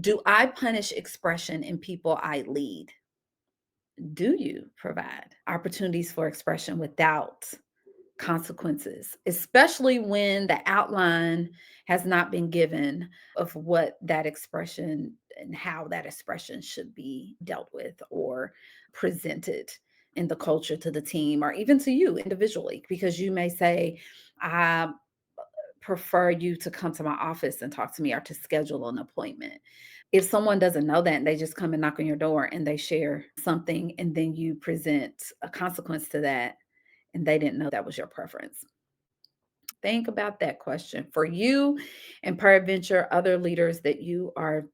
Do I punish expression in people I lead? Do you provide opportunities for expression without consequences, especially when the outline has not been given of what that expression and how that expression should be dealt with or presented in the culture to the team or even to you individually? Because you may say, I prefer you to come to my office and talk to me or to schedule an appointment. If someone doesn't know that and they just come and knock on your door and they share something and then you present a consequence to that and they didn't know that was your preference. Think about that question for you and peradventure other leaders that you are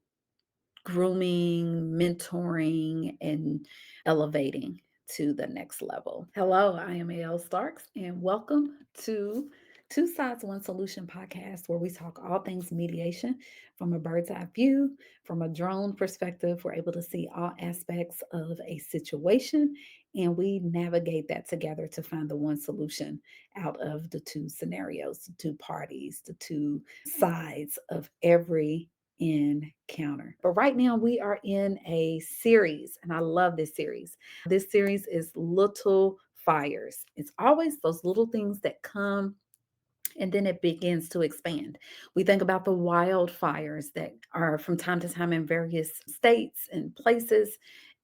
grooming, mentoring, and elevating to the next level. Hello, I am A.L. Starks, and welcome to Two Sides, One Solution podcast, where we talk all things mediation from a bird's eye view, from a drone perspective. We're able to see all aspects of a situation, and we navigate that together to find the one solution out of the two scenarios, the two parties, the two sides of every encounter. But right now, we are in a series, and I love this series. This series is Little Fires. It's always those little things that come and then it begins to expand. We think about the wildfires that are from time to time in various states and places.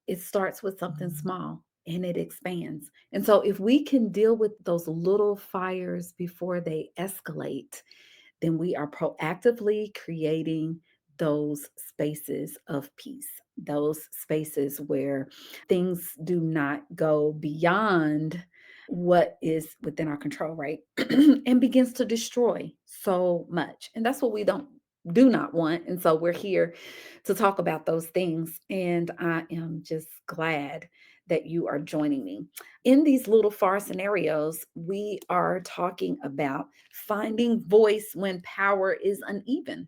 It starts with something small and it expands. And so, if we can deal with those little fires before they escalate, then we are proactively creating those spaces of peace, those spaces where things do not go beyond what is within our control, right? And begins to destroy so much. And that's what we do not want. And so we're here to talk about those things. And I am just glad that you are joining me. In these little far scenarios, we are talking about finding voice when power is uneven.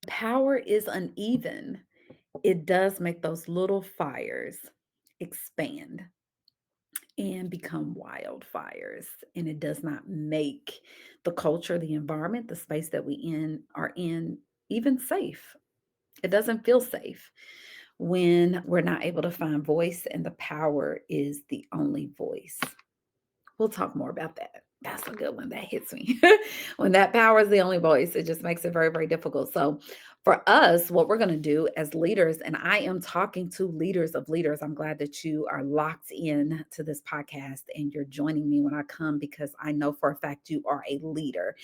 Power is uneven. It does make those little fires expand and become wildfires. And it does not make the culture, the environment, the space that are in even safe. It doesn't feel safe when we're not able to find voice and the power is the only voice. We'll talk more about that. That's a good one that hits me. When that power is the only voice, it just makes it very, very difficult. So, for us, what we're going to do as leaders, and I am talking to leaders of leaders, I'm glad that you are locked in to this podcast and you're joining me when I come because I know for a fact you are a leader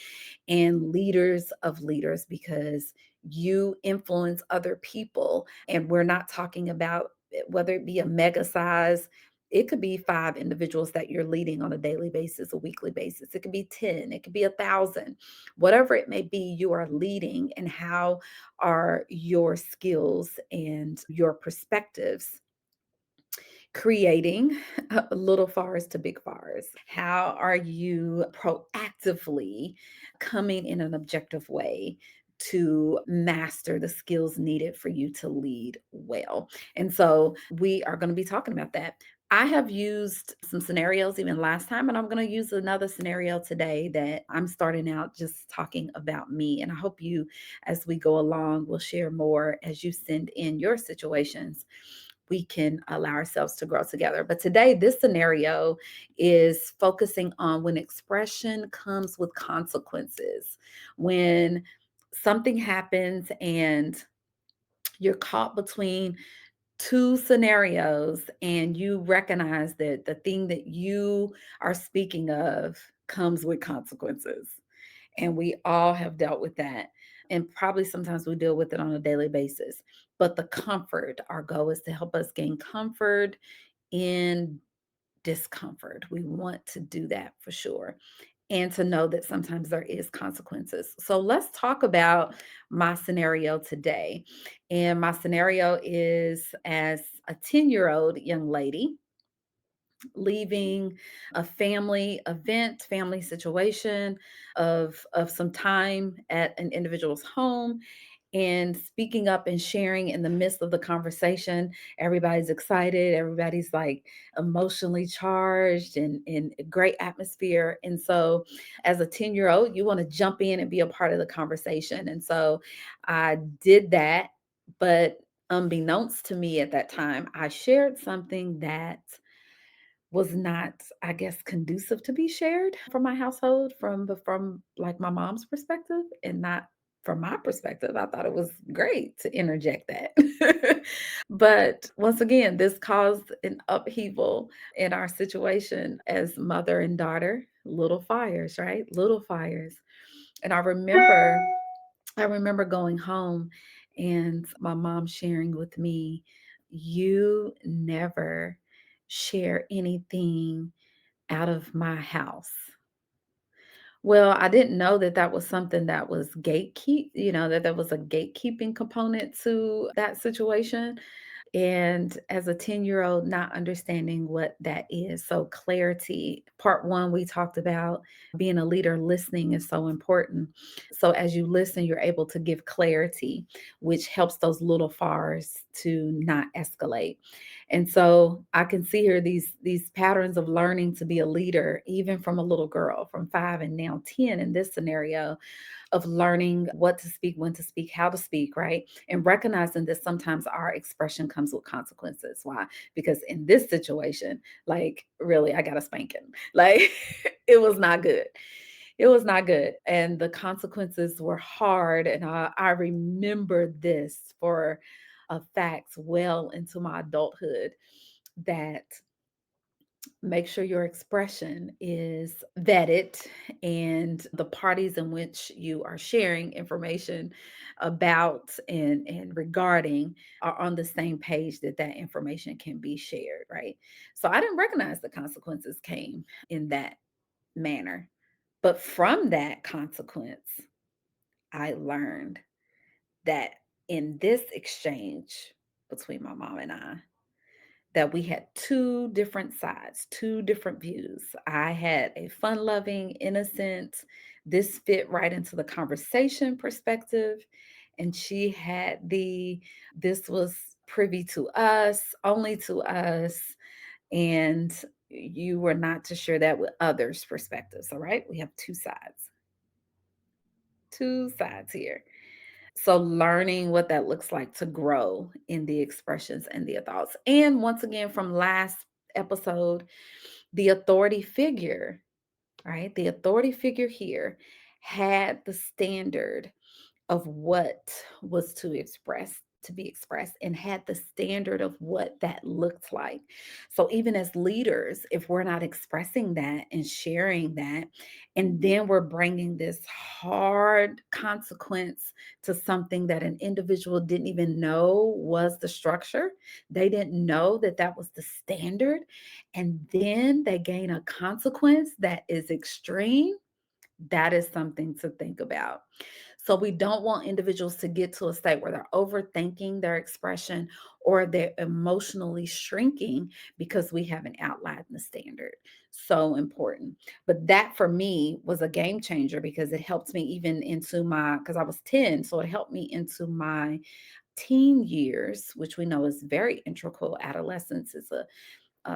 and leaders of leaders because you influence other people. And we're not talking about whether it be a mega size, it could be 5 individuals that you're leading on a daily basis, a weekly basis. It could be 10, it could be 1,000, whatever it may be, you are leading. And how are your skills and your perspectives creating little fires to big fires? How are you proactively coming in an objective way to master the skills needed for you to lead well? And so we are going to be talking about that. I have used some scenarios even last time, and I'm going to use another scenario today that I'm starting out just talking about me. And I hope you, as we go along, will share more as you send in your situations. We can allow ourselves to grow together. But today, this scenario is focusing on when expression comes with consequences, when something happens and you're caught between two scenarios and you recognize that the thing that you are speaking of comes with consequences. And we all have dealt with that. And probably sometimes we deal with it on a daily basis. But the comfort, our goal is to help us gain comfort in discomfort. We want to do that for sure. And to know that sometimes there is consequences. So let's talk about my scenario today. And my scenario is as a 10-year-old young lady leaving a family event, family situation of some time at an individual's home. and speaking up and sharing in the midst of the conversation. Everybody's excited, everybody's like emotionally charged and in a great atmosphere. And so as a 10-year-old, you want to jump in and be a part of the conversation. And so I did that, but unbeknownst to me at that time, I shared something that was not, I guess, conducive to be shared from my household, from like my mom's perspective, and not from my perspective. I thought it was great to interject that. But once again, this caused an upheaval in our situation as mother and daughter, little fires, right? Little fires. And I remember going home and my mom sharing with me, "You never share anything out of my house." Well, I didn't know that that was something that was that there was a gatekeeping component to that situation. And as a 10-year-old, not understanding what that is. So, clarity. Part one, we talked about being a leader, listening is so important. So, as you listen, you're able to give clarity, which helps those little fires to not escalate. And so I can see here these patterns of learning to be a leader, even from a little girl, from 5 and now 10 in this scenario, of learning what to speak, when to speak, how to speak, right? And recognizing that sometimes our expression comes with consequences. Why? Because in this situation, like really, I got a spanking. Like it was not good. It was not good. And the consequences were hard. And I remember this for a fact well into my adulthood, that make sure your expression is vetted and the parties in which you are sharing information about and regarding are on the same page, that that information can be shared, right? So I didn't recognize the consequences came in that manner, but from that consequence I learned that in this exchange between my mom and I, that we had two different sides, two different views. I had a fun loving, innocent, this fit right into the conversation perspective. And she had this was privy to us, only to us. And you were not to share that with others' perspectives. All right. We have two sides here. So learning what that looks like to grow in the expressions and the thoughts. And once again, from last episode, the authority figure, right? The authority figure here had the standard of what was to be expressed, and had the standard of what that looked like. So even as leaders, if we're not expressing that and sharing that, and then we're bringing this hard consequence to something that an individual didn't even know was the structure, they didn't know that that was the standard, and then they gain a consequence that is extreme, that is something to think about. So we don't want individuals to get to a state where they're overthinking their expression or they're emotionally shrinking because we haven't outlined the standard. So important. But that for me was a game changer because it helped me even into because I was 10. So it helped me into my teen years, which we know is very integral. Adolescence is a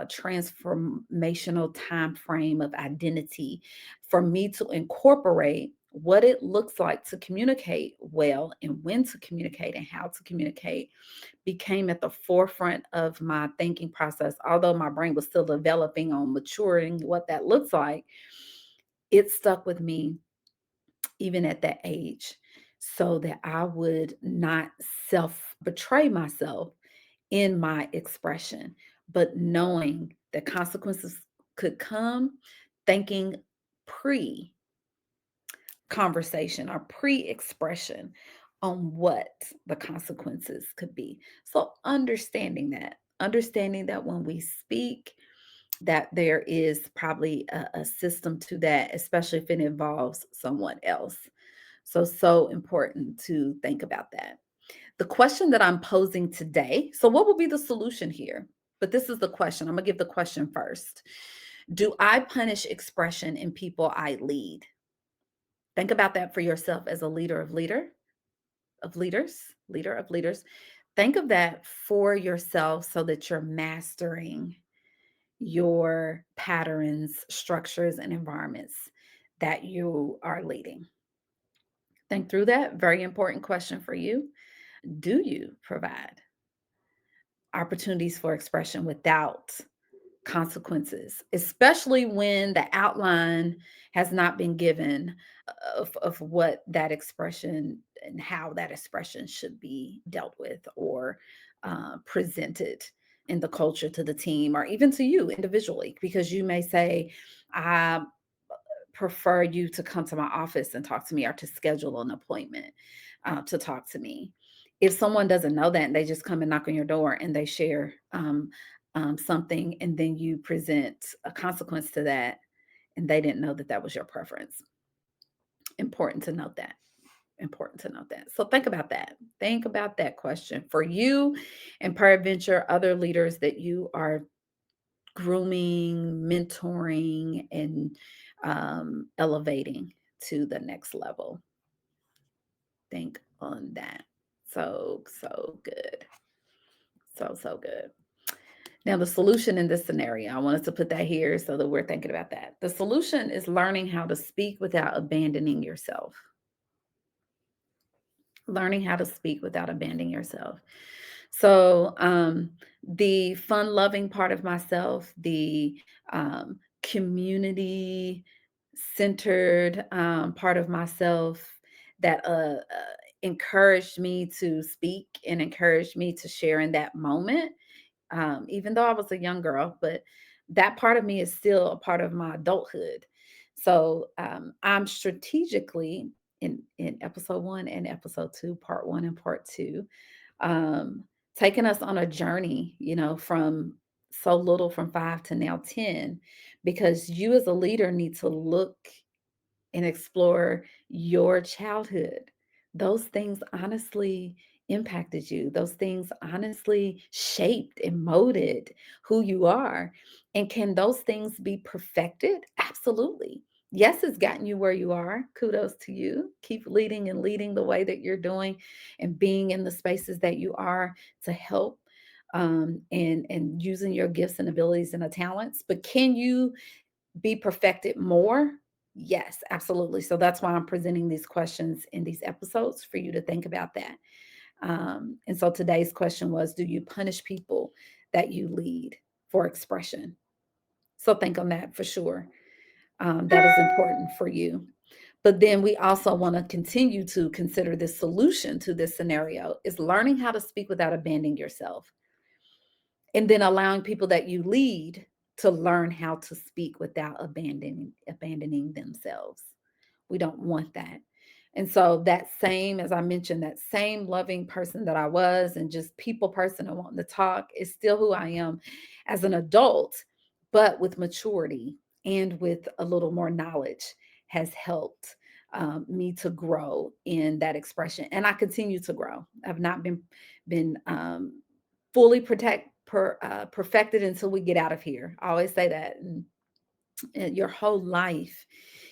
transformational time frame of identity, for me to incorporate what it looks like to communicate well and when to communicate and how to communicate became at the forefront of my thinking process. Although my brain was still developing on maturing what that looks like, it stuck with me even at that age, so that I would not self betray myself in my expression, but knowing that consequences could come, thinking pre conversation or pre expression on what the consequences could be. So understanding that when we speak, that there is probably a system to that, especially if it involves someone else. So important to think about that. The question that I'm posing today, so what will be the solution here? But this is the question. I'm going to give the question first. Do I punish expression in people I lead? Think about that for yourself as a leader of leader. leader of leaders. Think of that for yourself so that you're mastering your patterns, structures, and environments that you are leading. Think through that. Very important question for you. Do you provide opportunities for expression without consequences, especially when the outline has not been given of what that expression and how that expression should be dealt with or presented in the culture to the team or even to you individually? Because you may say, I prefer you to come to my office and talk to me or to schedule an appointment to talk to me. If someone doesn't know that and they just come and knock on your door and they share something and then you present a consequence to that and they didn't know that that was your preference. Important to note that. Important to note that. So think about that. Think about that question for you and peradventure other leaders that you are grooming, mentoring, and elevating to the next level. Think on that. So, so good. So good. Now, the solution in this scenario, I wanted to put that here so that we're thinking about that. The solution is learning how to speak without abandoning yourself. Learning how to speak without abandoning yourself. So, the fun loving part of myself, the community centered part of myself that encouraged me to speak and encouraged me to share in that moment, even though I was a young girl, but that part of me is still a part of my adulthood. So I'm strategically in episode one and episode two, part one and part two, um, taking us on a journey, from so little from 5 to now 10, because you as a leader need to look and explore your childhood. Those things honestly impacted you. Those things honestly shaped and molded who you are. And can those things be perfected? Absolutely. Yes, it's gotten you where you are. Kudos to you. Keep leading and leading the way that you're doing and being in the spaces that you are to help and using your gifts and abilities and the talents. But can you be perfected more? Yes, absolutely. So that's why I'm presenting these questions in these episodes for you to think about that. And so today's question was, do you punish people that you lead for expression? So think on that for sure. That is important for you. But then we also want to continue to consider the solution to this scenario is learning how to speak without abandoning yourself, and then allowing people that you lead to learn how to speak without abandoning themselves. We don't want that. And so that same, as I mentioned, that same loving person that I was and just people person and wanting to talk is still who I am as an adult, but with maturity and with a little more knowledge has helped me to grow in that expression. And I continue to grow. I've not been fully perfected until we get out of here. I always say that. And your whole life,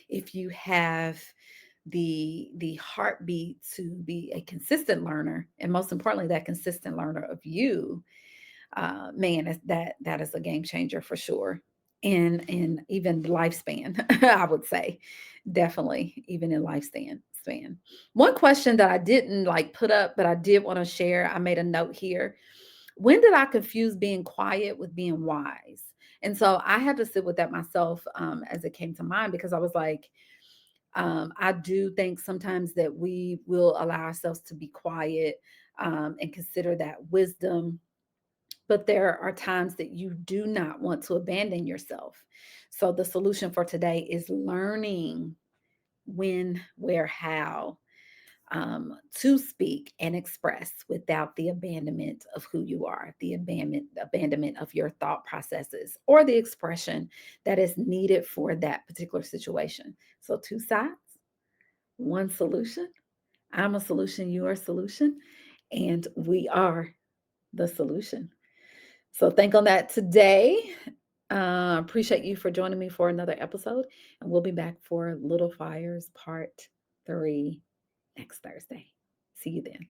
if you have the heartbeat to be a consistent learner, and most importantly, that consistent learner of you, man, that is a game changer for sure. And even lifespan, I would say, definitely, even in lifespan. One question that I didn't like put up, but I did want to share. I made a note here. When did I confuse being quiet with being wise? And so I had to sit with that myself as it came to mind, because I was like, I do think sometimes that we will allow ourselves to be quiet and consider that wisdom. But there are times that you do not want to abandon yourself. So the solution for today is learning when, where, how to speak and express without the abandonment of who you are, the abandonment of your thought processes, or the expression that is needed for that particular situation. So, two sides, one solution. I'm a solution, you are a solution, and we are the solution. So, think on that today. Appreciate you for joining me for another episode, and we'll be back for Little Fires Part 3 next Thursday. See you then.